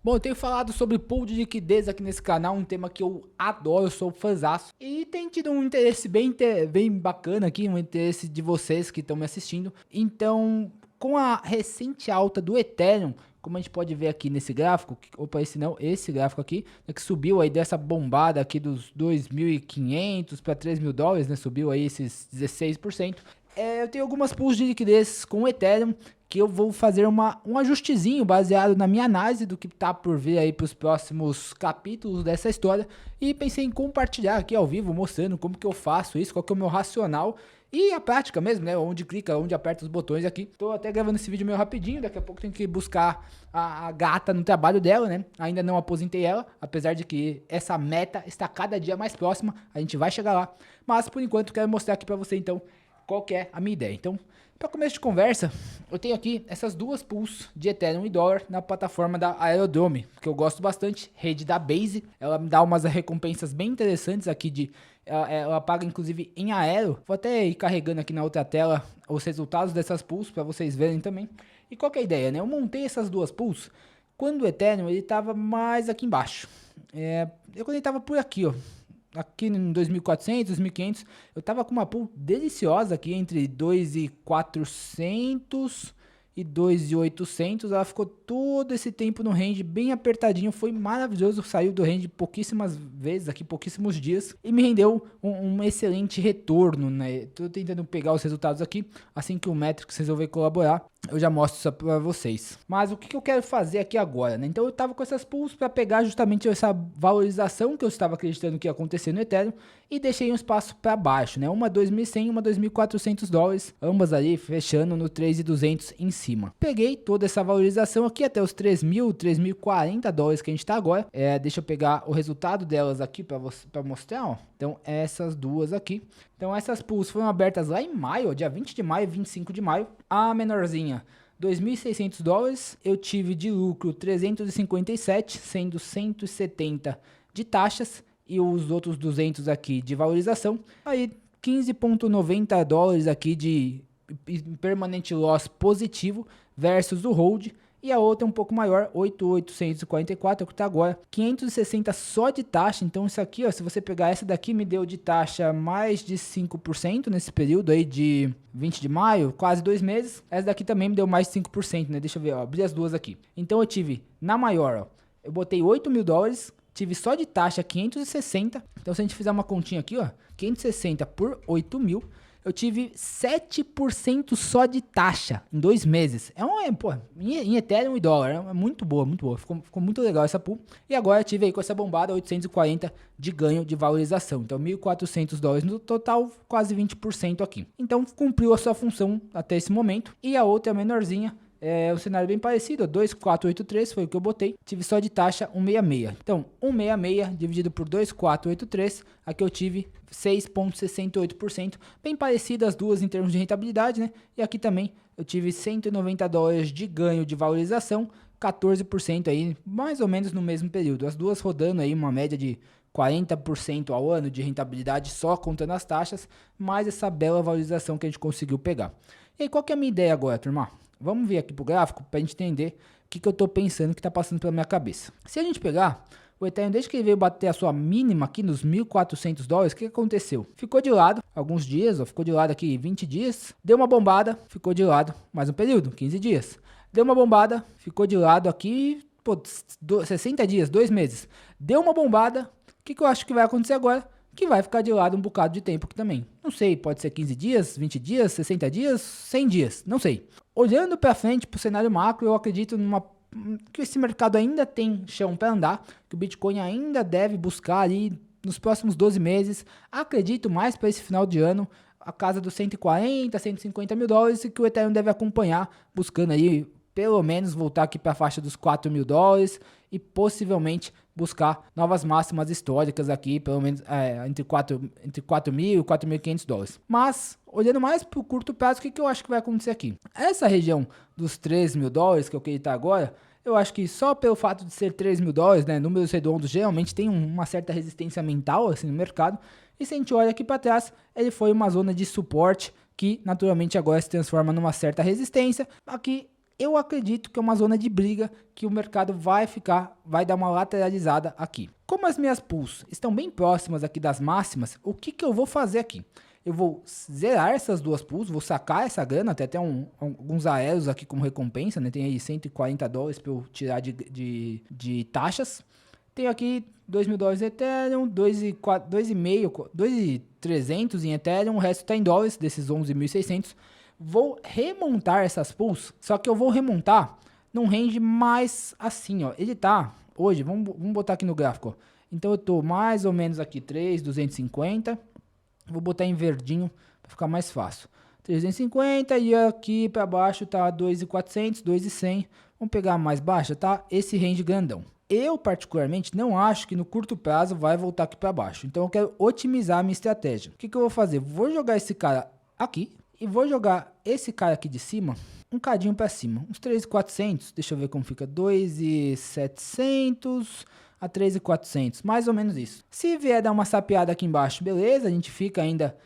Bom, eu tenho falado sobre pool de liquidez aqui nesse canal, um tema que eu adoro, eu sou fãzaço. E tem tido um interesse bem bacana aqui, um interesse de vocês que estão me assistindo. Então, com a recente alta do Ethereum, como a gente pode ver aqui nesse gráfico, opa, esse não, esse gráfico aqui, né, que subiu aí dessa bombada aqui dos 2.500 para 3 mil dólares, né, subiu aí esses 16%. Eu tenho algumas pools de liquidez com o Ethereum, que eu vou fazer um ajustezinho baseado na minha análise do que tá por vir aí para os próximos capítulos dessa história. E pensei em compartilhar aqui ao vivo, mostrando como que eu faço isso, qual que é o meu racional e a prática mesmo, né? Onde clica, onde aperta os botões aqui. Tô até gravando esse vídeo meio rapidinho, daqui a pouco tenho que buscar a gata no trabalho dela, né? Ainda não aposentei ela, apesar de que essa meta está cada dia mais próxima, a gente vai chegar lá. Mas por enquanto quero mostrar aqui para você então qual que é a minha ideia. Então, para começo de conversa, eu tenho aqui essas duas pools de Ethereum e dólar na plataforma da Aerodrome, que eu gosto bastante, rede da Base. Ela me dá umas recompensas bem interessantes aqui ela paga inclusive em Aero. Vou até ir carregando aqui na outra tela os resultados dessas pools para vocês verem também. E qual que é a ideia, né? Eu montei essas duas pools quando o Ethereum ele estava mais aqui embaixo. Quando ele estava por aqui, ó. Aqui em 2.400, 2.500, eu tava com uma pool deliciosa aqui entre 2.400 e 2.800. Ela ficou todo esse tempo no range bem apertadinho, foi maravilhoso, saiu do range pouquíssimas vezes aqui, pouquíssimos dias, e me rendeu um excelente retorno, né? Tô tentando pegar os resultados aqui, assim que o Metrics resolver colaborar, eu já mostro isso para vocês. Mas o que eu quero fazer aqui agora, né? Então eu tava com essas pools para pegar justamente essa valorização que eu estava acreditando que ia acontecer no Ethereum e deixei um espaço para baixo, né? Uma 2.100, uma 2.400 dólares, ambas ali fechando no 3.200 em cima. Peguei toda essa valorização aqui até os 3.000, 3.040 dólares que a gente tá agora. Deixa eu pegar o resultado delas aqui para mostrar, ó. Então essas duas aqui. Então essas pools foram abertas lá em maio, dia 20 de maio, 25 de maio. A menorzinha, 2.600 dólares. Eu tive de lucro 357, sendo 170 de taxas e os outros 200 aqui de valorização. Aí 15.90 dólares aqui de permanente loss positivo versus o hold. E a outra um pouco maior, 8.844, que tá agora 560 só de taxa. Então isso aqui, ó, se você pegar essa daqui, me deu de taxa mais de 5% nesse período aí de 20 de maio, quase 2 meses. Essa daqui também me deu mais de 5%, né? Deixa eu ver, ó, abri as duas aqui. Então eu tive, na maior, ó, eu botei 8 mil dólares, tive só de taxa 560. Então se a gente fizer uma continha aqui, ó, 560 por 8 mil, eu tive 7% só de taxa em 2 meses. Pô, em Ethereum e dólar, é muito boa, muito boa. Ficou muito legal essa pool. E agora eu tive aí com essa bombada 840 de ganho de valorização. Então 1.400 dólares no total, quase 20% aqui. Então cumpriu a sua função até esse momento. E a outra menorzinha, um cenário bem parecido, 2.483 foi o que eu botei, tive só de taxa 166. Então, 166 dividido por 2.483, aqui eu tive 6.68%, bem parecidas as duas em termos de rentabilidade, né? E aqui também eu tive 190 dólares de ganho de valorização, 14% aí, mais ou menos no mesmo período. As duas rodando aí uma média de 40% ao ano de rentabilidade só contando as taxas, mais essa bela valorização que a gente conseguiu pegar. E aí, qual que é a minha ideia agora, turma? Vamos ver aqui pro gráfico para a gente entender o que eu estou pensando que está passando pela minha cabeça. Se a gente pegar o Ethereum, desde que ele veio bater a sua mínima aqui nos 1.400 dólares, o que aconteceu? Ficou de lado alguns dias, ó, ficou de lado aqui 20 dias, deu uma bombada, ficou de lado mais um período, 15 dias. Deu uma bombada, ficou de lado aqui, pô, 60 dias, 2 meses. Deu uma bombada, o que eu acho que vai acontecer agora? Que vai ficar de lado um bocado de tempo aqui também. Não sei, pode ser 15 dias, 20 dias, 60 dias, 100 dias, não sei. Olhando para frente, para o cenário macro, eu acredito que esse mercado ainda tem chão para andar, que o Bitcoin ainda deve buscar ali nos próximos 12 meses. Acredito mais para esse final de ano, a casa dos 140, 150 mil dólares, e que o Ethereum deve acompanhar, buscando aí pelo menos voltar aqui para a faixa dos 4 mil dólares e possivelmente buscar novas máximas históricas aqui, pelo menos entre 4 mil e 4.500 dólares. Mas, olhando mais para o curto prazo, o que eu acho que vai acontecer aqui? Essa região dos 3 mil dólares que eu queria estar agora, eu acho que só pelo fato de ser 3 mil dólares, né, números redondos geralmente tem uma certa resistência mental assim, no mercado, e se a gente olha aqui para trás, ele foi uma zona de suporte que naturalmente agora se transforma numa certa resistência. Aqui eu acredito que é uma zona de briga que o mercado vai dar uma lateralizada aqui. Como as minhas pools estão bem próximas aqui das máximas, o que eu vou fazer aqui? Eu vou zerar essas duas pools, vou sacar essa grana, tem até alguns aéreos aqui como recompensa, né? Tem aí $140 para eu tirar de taxas. Tenho aqui $2.000 em Ethereum, 2.300 em Ethereum, o resto está em dólares, desses 11.600. Vou remontar essas pools, só que eu vou remontar num range mais assim, ó. Ele tá, hoje, vamos botar aqui no gráfico, ó. Então eu tô mais ou menos aqui, 3.250. Vou botar em verdinho para ficar mais fácil. 350 e aqui para baixo tá 2.400, 2.100. Vamos pegar a mais baixa, tá? Esse range grandão. Eu particularmente não acho que no curto prazo vai voltar aqui para baixo. Então eu quero otimizar a minha estratégia. O que eu vou fazer? Vou jogar esse cara aqui e vou jogar esse cara aqui de cima um cadinho para cima, uns 3.400. Deixa eu ver como fica, 2.700 a 3.400, mais ou menos isso. Se vier dar uma sapeada aqui embaixo, beleza, a gente fica ainda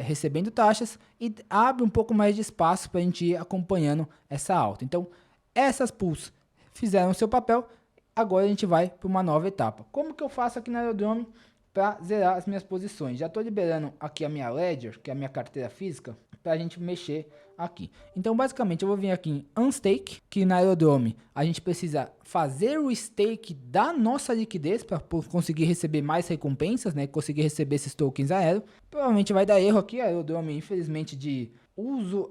recebendo taxas e abre um pouco mais de espaço para a gente ir acompanhando essa alta. Então, essas pools fizeram o seu papel, agora a gente vai para uma nova etapa. Como que eu faço aqui na Aerodrome para zerar as minhas posições? Já estou liberando aqui a minha Ledger, que é a minha carteira física, para a gente mexer aqui. Então, basicamente, eu vou vir aqui em Unstake, que na Aerodrome a gente precisa fazer o stake da nossa liquidez para conseguir receber mais recompensas, né? Conseguir receber esses tokens aéreos. Provavelmente vai dar erro aqui, a Aerodrome, infelizmente, de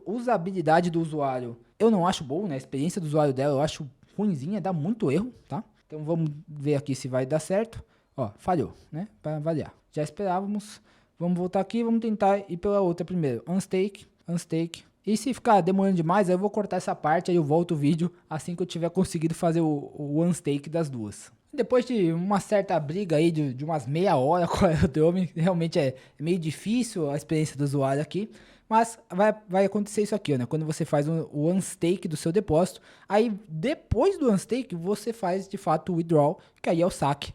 usabilidade do usuário, eu não acho bom, né? A experiência do usuário dela eu acho ruinzinha, dá muito erro, tá? Então, vamos ver aqui se vai dar certo. Ó, falhou, né? Para avaliar. Já esperávamos. Vamos voltar aqui, vamos tentar ir pela outra primeiro. Unstake. E se ficar demorando demais, aí eu vou cortar essa parte, aí eu volto o vídeo assim que eu tiver conseguido fazer o unstake das duas. Depois de uma certa briga aí de umas meia hora com a Aerodrome, realmente é meio difícil a experiência do usuário aqui. Mas vai acontecer isso aqui, ó, né? Quando você faz o unstake do seu depósito, aí depois do unstake você faz de fato o withdrawal, que aí é o saque.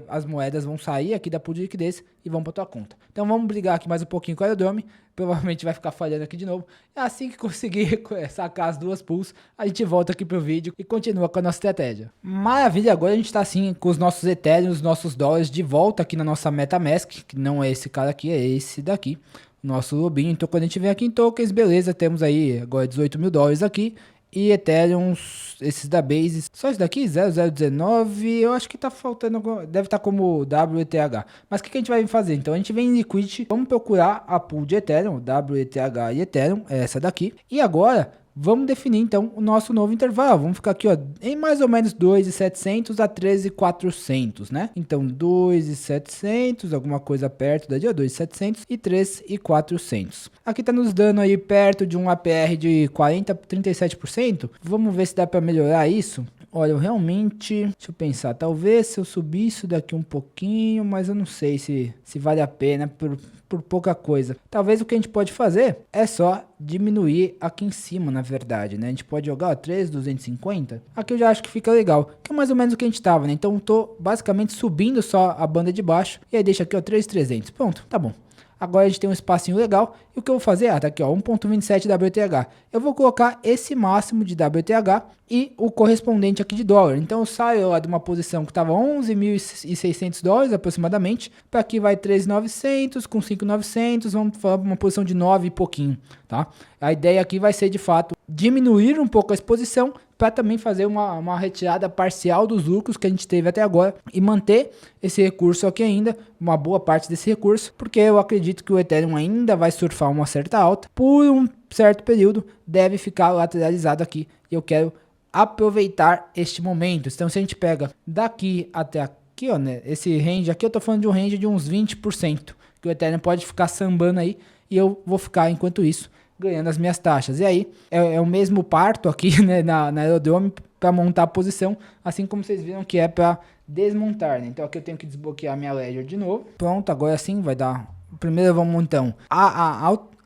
As moedas vão sair aqui da pool de liquidez e vão para tua conta. Então vamos brigar aqui mais um pouquinho com a Aerodrome. Provavelmente vai ficar falhando aqui de novo. É assim que conseguir sacar as duas pools, a gente volta aqui pro vídeo e continua com a nossa estratégia. Maravilha, agora a gente tá assim com os nossos Ethereum, os nossos dólares de volta aqui na nossa MetaMask, que não é esse cara aqui, é esse daqui. Nosso lobinho. Então quando a gente vem aqui em tokens, beleza, temos aí agora $18.000 aqui. E Ethereum, esses da Base, só esse daqui, 0019, eu acho que tá faltando, deve estar como WETH. Mas o que a gente vai fazer? Então a gente vem em Liquidity, vamos procurar a pool de Ethereum, WETH e Ethereum, é essa daqui. E agora, vamos definir então o nosso novo intervalo. Vamos ficar aqui, ó, em mais ou menos 2.700 a 13.400, né? Então 2.700, alguma coisa perto da dia, 2.700 e 3.400. Aqui tá nos dando aí perto de um APR de 40, 37%. Vamos ver se dá para melhorar isso. Olha, eu realmente, deixa eu pensar, talvez se eu subir isso daqui um pouquinho, mas eu não sei se vale a pena por pouca coisa. Talvez o que a gente pode fazer é só diminuir aqui em cima, na verdade, né? A gente pode jogar 3.250. Aqui eu já acho que fica legal, que é mais ou menos o que a gente tava, né? Então eu tô basicamente subindo só a banda de baixo e aí deixa aqui, ó, 3.300. Pronto, tá bom. Agora a gente tem um espacinho legal. E o que eu vou fazer? Ah, tá aqui, ó, 1.27 WTH. Eu vou colocar esse máximo de WTH e o correspondente aqui de dólar. Então eu saio lá de uma posição que estava $11.600 aproximadamente. Para aqui vai 3.900 com 5.900. Vamos falar uma posição de 9 e pouquinho, tá? A ideia aqui vai ser de fato diminuir um pouco a exposição para também fazer uma retirada parcial dos lucros que a gente teve até agora e manter esse recurso aqui ainda, uma boa parte desse recurso, porque eu acredito que o Ethereum ainda vai surfar uma certa alta, por um certo período deve ficar lateralizado aqui e eu quero aproveitar este momento. Então se a gente pega daqui até aqui, ó, né, esse range aqui, eu tô falando de um range de uns 20%, que o Ethereum pode ficar sambando aí e eu vou ficar enquanto isso ganhando as minhas taxas. E aí, é o mesmo parto aqui, né, na Aerodrome para montar a posição, assim como vocês viram que é para desmontar, né? Então aqui eu tenho que desbloquear a minha Ledger de novo. Pronto, agora sim vai dar. Primeiro vamos então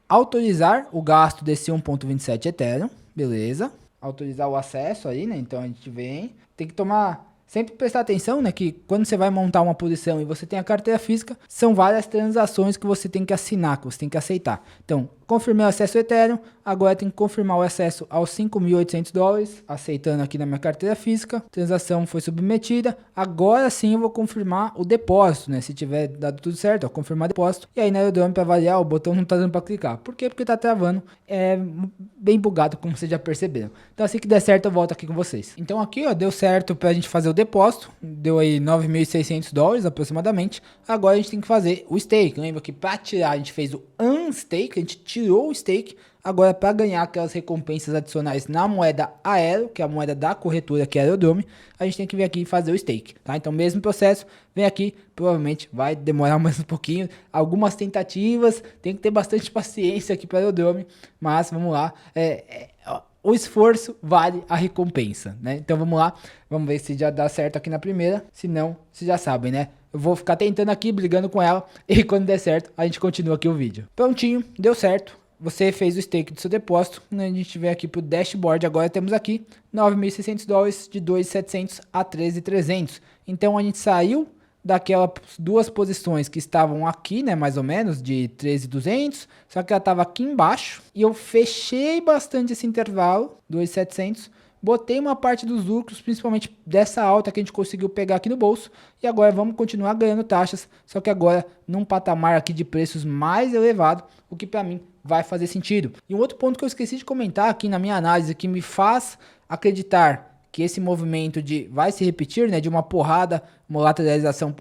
autorizar o gasto desse 1.27 Ethereum, beleza? Autorizar o acesso aí, né? Então a gente vem, tem que tomar... Sempre prestar atenção, né, que quando você vai montar uma posição e você tem a carteira física, são várias transações que você tem que assinar, que você tem que aceitar. Então, confirmei o acesso ao Ethereum, agora tem que confirmar o acesso aos 5.800 dólares, aceitando aqui na minha carteira física, transação foi submetida, agora sim eu vou confirmar o depósito, né, se tiver dado tudo certo, ó, confirmar depósito, e aí na Aerodrome para avaliar, o botão não tá dando para clicar, por quê? Porque tá travando, é bem bugado, como vocês já perceberam. Então assim que der certo eu volto aqui com vocês. Então aqui, ó, deu certo pra gente fazer o depósito, deu aí 9.600 dólares aproximadamente, agora a gente tem que fazer o stake. Lembra que para tirar a gente fez o unstake, a gente tirou o stake, agora para ganhar aquelas recompensas adicionais na moeda Aero, que é a moeda da corretora que é a Aerodrome, a gente tem que vir aqui e fazer o stake, tá? Então mesmo processo, vem aqui, provavelmente vai demorar mais um pouquinho, algumas tentativas, tem que ter bastante paciência aqui para a Aerodrome, mas vamos lá, o esforço vale a recompensa, né? Então vamos lá, vamos ver se já dá certo aqui na primeira, se não, vocês já sabem, né? Eu vou ficar tentando aqui, brigando com ela, e quando der certo, a gente continua aqui o vídeo. Prontinho, deu certo. Você fez o stake do seu depósito, né? A gente vem aqui pro dashboard, agora temos aqui 9.600 dólares de 2.700 a 13.300. Então a gente saiu daquelas duas posições que estavam aqui, né, mais ou menos, de 13.200, só que ela estava aqui embaixo, e eu fechei bastante esse intervalo, 2.700, botei uma parte dos lucros, principalmente dessa alta que a gente conseguiu pegar aqui no bolso, e agora vamos continuar ganhando taxas, só que agora num patamar aqui de preços mais elevado, o que para mim vai fazer sentido. E um outro ponto que eu esqueci de comentar aqui na minha análise, que me faz acreditar que esse movimento vai se repetir, né, de uma porrada, uma lateralização,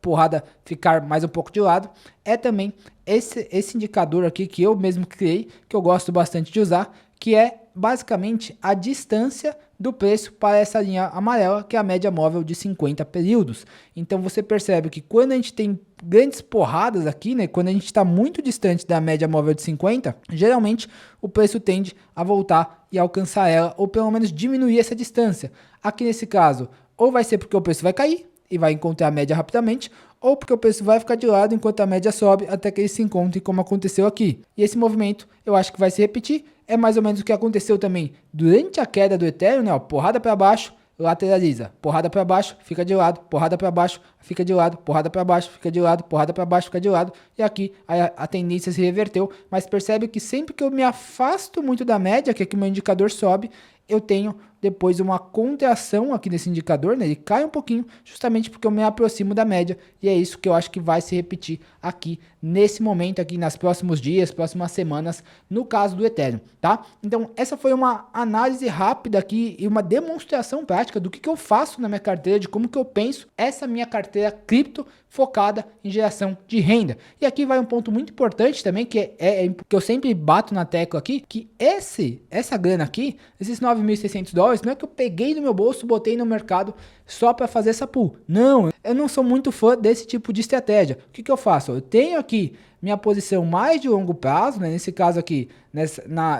porrada ficar mais um pouco de lado, é também esse indicador aqui que eu mesmo criei, que eu gosto bastante de usar, que é basicamente a distância do preço para essa linha amarela, que é a média móvel de 50 períodos. Então você percebe que quando a gente tem grandes porradas aqui, né, quando a gente está muito distante da média móvel de 50, geralmente o preço tende a voltar e alcançar ela, ou pelo menos diminuir essa distância. Aqui nesse caso, ou vai ser porque o preço vai cair e vai encontrar a média rapidamente, ou porque o preço vai ficar de lado enquanto a média sobe até que ele se encontre, como aconteceu aqui. E esse movimento eu acho que vai se repetir, é mais ou menos o que aconteceu também durante a queda do Ethereum, né? Ó, porrada para baixo, lateraliza, porrada para baixo, fica de lado, porrada para baixo, fica de lado, porrada para baixo, fica de lado, porrada para baixo, fica de lado, e aqui a tendência se reverteu, mas percebe que sempre que eu me afasto muito da média, que aqui o meu indicador sobe, eu tenho depois uma contração aqui nesse indicador, né? Ele cai um pouquinho, justamente porque eu me aproximo da média, e é isso que eu acho que vai se repetir aqui nesse momento, aqui nos próximos dias, próximas semanas, no caso do Ethereum, tá? Então essa foi uma análise rápida aqui e uma demonstração prática do que eu faço na minha carteira, de como que eu penso essa minha carteira cripto focada em geração de renda. E aqui vai um ponto muito importante também, que que eu sempre bato na tecla aqui, que essa grana aqui, esses 9.600 dólares, não é que eu peguei no meu bolso, botei no mercado só para fazer essa pool. Não, eu não sou muito fã desse tipo de estratégia. O que eu faço? Eu tenho aqui minha posição mais de longo prazo, né? Nesse caso aqui,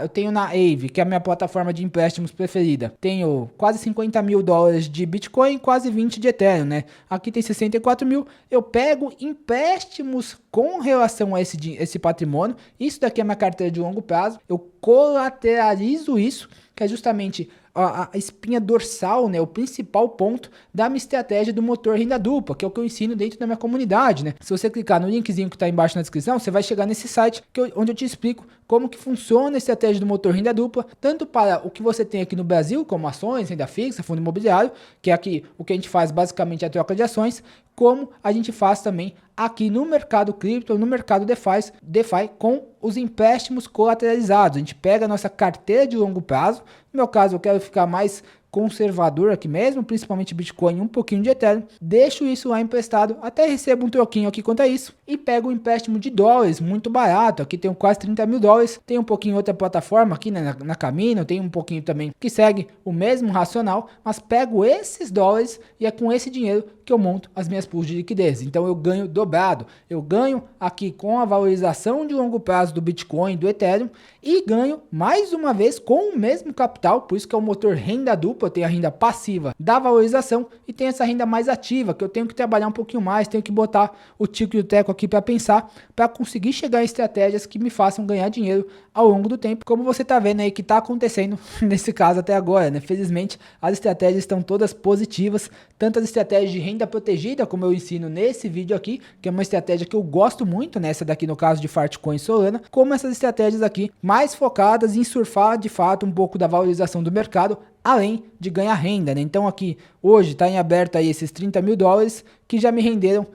eu tenho na Aave, que é a minha plataforma de empréstimos preferida, tenho quase 50 mil dólares de Bitcoin, quase 20 de Ethereum, né? Aqui tem 64 mil, eu pego empréstimos com relação a esse patrimônio, isso daqui é minha carteira de longo prazo, eu colateralizo isso, que é justamente a espinha dorsal, né, o principal ponto da minha estratégia do motor renda dupla, que é o que eu ensino dentro da minha comunidade, né? Se você clicar no linkzinho que está embaixo na descrição, você vai chegar nesse site onde eu te explico como que funciona a estratégia do motor renda dupla, tanto para o que você tem aqui no Brasil, como ações, renda fixa, fundo imobiliário, que é aqui o que a gente faz basicamente a troca de ações, como a gente faz também aqui no mercado cripto, no mercado DeFi com os empréstimos colateralizados. A gente pega a nossa carteira de longo prazo, no meu caso eu quero ficar mais conservador aqui mesmo, principalmente Bitcoin e um pouquinho de Ethereum, deixo isso lá emprestado, até recebo um troquinho aqui quanto a isso, e pego um empréstimo de dólares, muito barato, aqui tenho quase 30 mil dólares, tem um pouquinho outra plataforma aqui na Camino, tem um pouquinho também que segue o mesmo racional, mas pego esses dólares e é com esse dinheiro que eu monto as minhas pools de liquidez, então eu ganho dobrado, eu ganho aqui com a valorização de longo prazo do Bitcoin, do Ethereum, e ganho mais uma vez com o mesmo capital, por isso que é o motor renda dupla, dupla, eu tenho a renda passiva da valorização e tenho essa renda mais ativa, que eu tenho que trabalhar um pouquinho mais, tenho que botar o tico e o teco aqui para pensar, para conseguir chegar em estratégias que me façam ganhar dinheiro ao longo do tempo, como você tá vendo aí que tá acontecendo nesse caso até agora, né? Felizmente, as estratégias estão todas positivas, tanto as estratégias de renda protegida, como eu ensino nesse vídeo aqui, que é uma estratégia que eu gosto muito, nessa daqui no caso de Fartcoin e Solana, como essas estratégias aqui mais focadas em surfar de fato um pouco da valorização do mercado, além de ganhar renda, né? Então aqui hoje está em aberto aí esses 30 mil dólares que já me renderam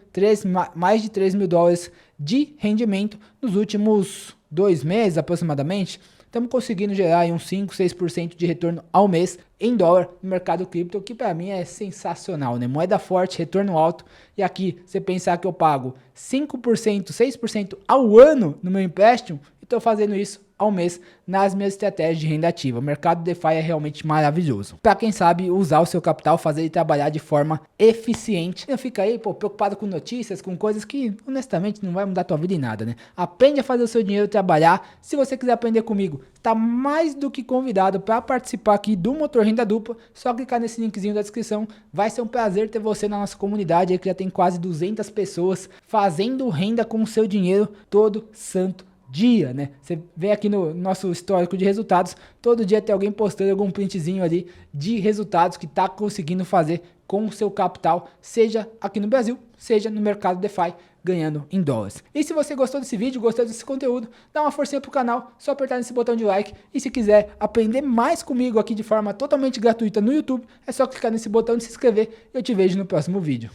mais de 3 mil dólares de rendimento nos últimos 2 meses aproximadamente. Estamos conseguindo gerar aí uns 5, 6% de retorno ao mês em dólar no mercado cripto, que para mim é sensacional, né? Moeda forte, retorno alto. E aqui, você pensar que eu pago 5%, 6% ao ano no meu empréstimo, e estou fazendo isso ao mês nas minhas estratégias de renda ativa. O mercado DeFi é realmente maravilhoso. Para quem sabe usar o seu capital, fazer ele trabalhar de forma eficiente. Não fica aí, preocupado com notícias, com coisas que honestamente não vai mudar a tua vida em nada, né? Aprende a fazer o seu dinheiro trabalhar. Se você quiser aprender comigo, tá mais do que convidado para participar aqui do Motor Renda Dupla. Só clicar nesse linkzinho da descrição. Vai ser um prazer ter você na nossa comunidade aí, que já tem quase 200 pessoas fazendo renda com o seu dinheiro todo santo dia, né? Você vê aqui no nosso histórico de resultados, todo dia tem alguém postando algum printzinho ali de resultados que tá conseguindo fazer com o seu capital, seja aqui no Brasil, seja no mercado DeFi, ganhando em dólares. E se você gostou desse vídeo, gostou desse conteúdo, dá uma forcinha pro canal, só apertar nesse botão de like. E se quiser aprender mais comigo aqui de forma totalmente gratuita no YouTube, é só clicar nesse botão de se inscrever e eu te vejo no próximo vídeo.